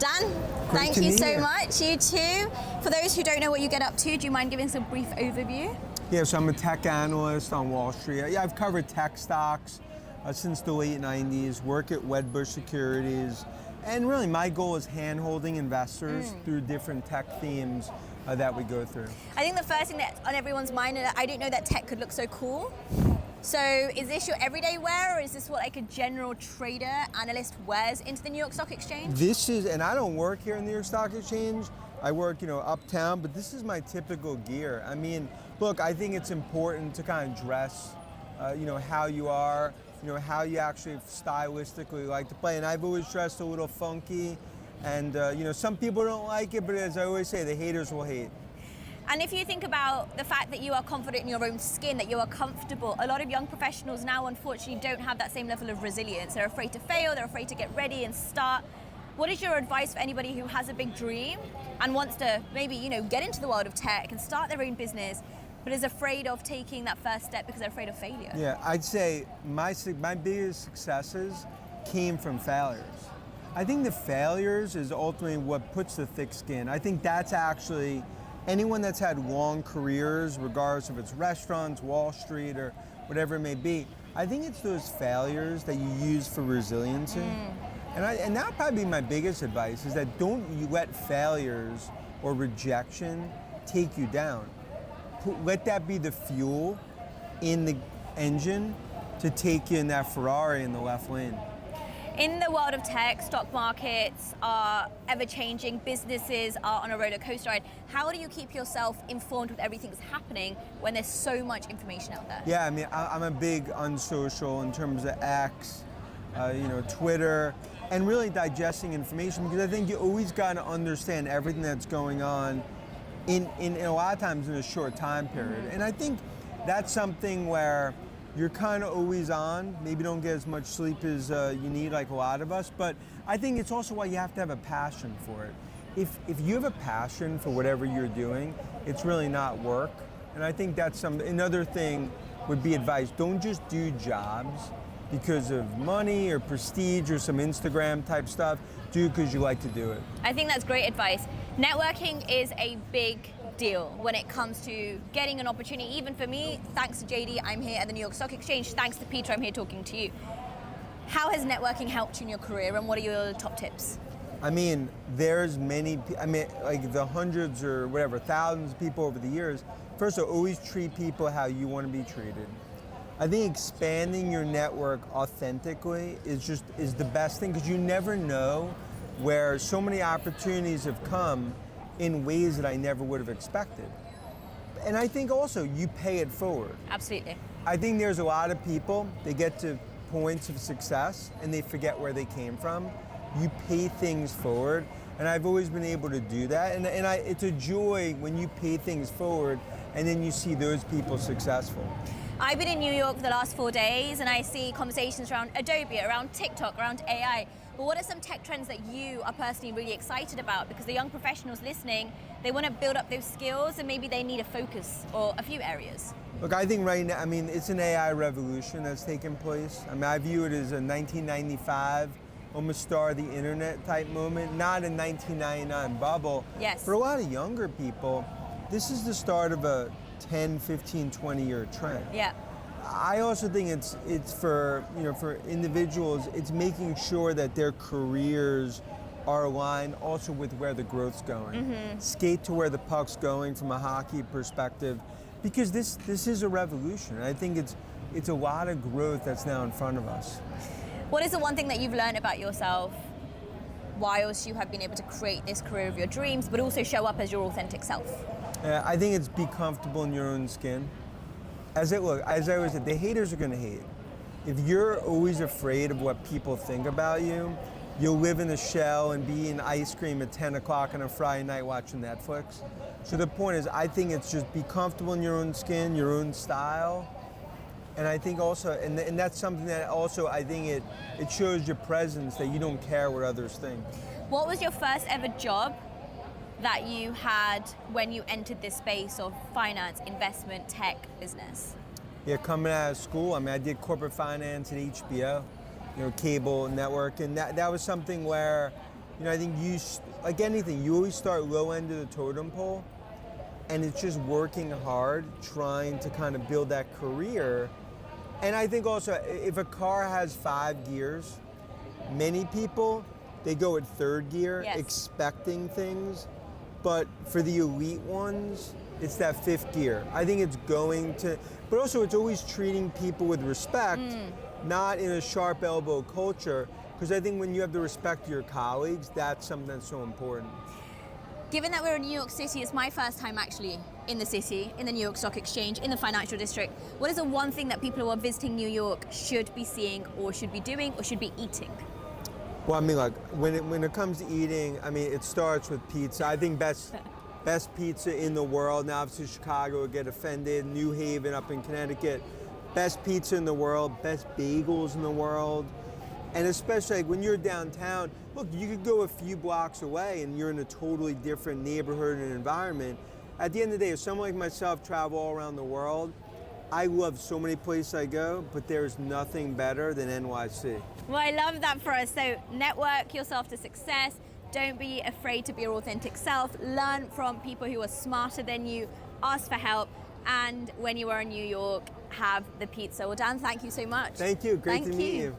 Dan, Great thank you so you. much. You too. For those who don't know what you get up to, do you mind giving us a brief overview? Yeah, so I'm a tech analyst on Wall Street. Yeah, I've covered tech stocks since the late 90s, work at Wedbush Securities, and really my goal is hand-holding investors through different tech themes that we go through. I think the first thing that's on everyone's mind, and I didn't know that tech could look so cool. So is this your everyday wear, or is this what like a general trader, analyst wears into the New York Stock Exchange? This is, and I don't work here in the New York Stock Exchange. I work, uptown, but this is my typical gear. I mean, look, I think it's important to kind of dress, how you are, how you actually stylistically like to play. And I've always dressed a little funky, and some people don't like it, but as I always say, the haters will hate. And if you think about the fact that you are confident in your own skin, that you are comfortable, a lot of young professionals now unfortunately don't have that same level of resilience. They're afraid to fail, they're afraid to get ready and start. What is your advice for anybody who has a big dream and wants to maybe, get into the world of tech and start their own business, but is afraid of taking that first step because they're afraid of failure? Yeah, I'd say my biggest successes came from failures. I think the failures is ultimately what puts the thick skin. I think that's actually anyone that's had long careers, regardless if it's restaurants, Wall Street, or whatever it may be, I think it's those failures that you use for resiliency. And that would probably be my biggest advice, is that don't you let failures or rejection take you down. Let that be the fuel in the engine to take you in that Ferrari in the left lane. In the world of tech, stock markets are ever-changing, businesses are on a roller coaster ride. How do you keep yourself informed with everything that's happening when there's so much information out there? Yeah, I mean, I'm a big unsocial in terms of X, Twitter, and really digesting information, because I think you always got to understand everything that's going on in a lot of times in a short time period. And I think that's something where you're kind of always on, maybe don't get as much sleep as you need, like a lot of us, but I think it's also why you have to have a passion for it. If you have a passion for whatever you're doing, it's really not work. And I think that's another thing would be advice. Don't just do jobs because of money or prestige or some Instagram type stuff. Do it because you like to do it. I think that's great advice. Networking is a big deal when it comes to getting an opportunity. Even for me, thanks to JD, I'm here at the New York Stock Exchange. Thanks to Peter, I'm here talking to you. How has networking helped you in your career, and what are your top tips? I mean, there's like the hundreds or whatever, thousands of people over the years. First of all, always treat people how you want to be treated. I think expanding your network authentically is the best thing, because you never know where so many opportunities have come in ways that I never would have expected. And I think also you pay it forward. Absolutely. I think there's a lot of people, they get to points of success and they forget where they came from. You pay things forward, and I've always been able to do that. And it's a joy when you pay things forward and then you see those people successful. I've been in New York for the last 4 days, and I see conversations around Adobe, around TikTok, around AI. But what are some tech trends that you are personally really excited about? Because the young professionals listening, they want to build up those skills, and maybe they need a focus or a few areas. Look, I think right now, it's an AI revolution that's taken place. I view it as a 1995, almost star of the internet type moment, not a 1999 bubble. Yes. For a lot of younger people, this is the start of a 10, 15, 20-year trend. Yeah. I also think it's for individuals, it's making sure that their careers are aligned also with where the growth's going. Skate to where the puck's going from a hockey perspective, because this is a revolution. I think it's a lot of growth that's now in front of us. What is the one thing that you've learned about yourself whilst you have been able to create this career of your dreams, but also show up as your authentic self? I think it's be comfortable in your own skin. As I always said, the haters are going to hate. If you're always afraid of what people think about you, you'll live in a shell and be eating ice cream at 10 o'clock on a Friday night watching Netflix. So the point is, I think it's just be comfortable in your own skin, your own style. And I think also, and that's something that also, I think it shows your presence, that you don't care what others think. What was your first ever job that you had when you entered this space of finance, investment, tech, business? Yeah, coming out of school, I did corporate finance at HBO, cable network, and that was something where I think like anything, you always start low end of the totem pole, and it's just working hard, trying to kind of build that career. And I think also, if a car has 5 gears, many people, they go at 3rd gear, Yes. expecting things. But for the elite ones, it's that 5th gear. I think it's going to, but also it's always treating people with respect, not in a sharp elbow culture, because I think when you have the respect of your colleagues, that's something that's so important. Given that we're in New York City, it's my first time actually in the city, in the New York Stock Exchange, in the financial district. What is the one thing that people who are visiting New York should be seeing or should be doing or should be eating? Well, I mean, like when it comes to eating, I mean, it starts with pizza. I think best pizza in the world. Now, obviously, Chicago would get offended. New Haven up in Connecticut, best pizza in the world, best bagels in the world, and especially like when you're downtown. Look, you could go a few blocks away and you're in a totally different neighborhood and environment. At the end of the day, if someone like myself travel all around the world, I love so many places I go, but there's nothing better than NYC. Well, I love that for us. So network yourself to success. Don't be afraid to be your authentic self. Learn from people who are smarter than you. Ask for help. And when you are in New York, have the pizza. Well, Dan, thank you so much. Thank you. Great to meet you.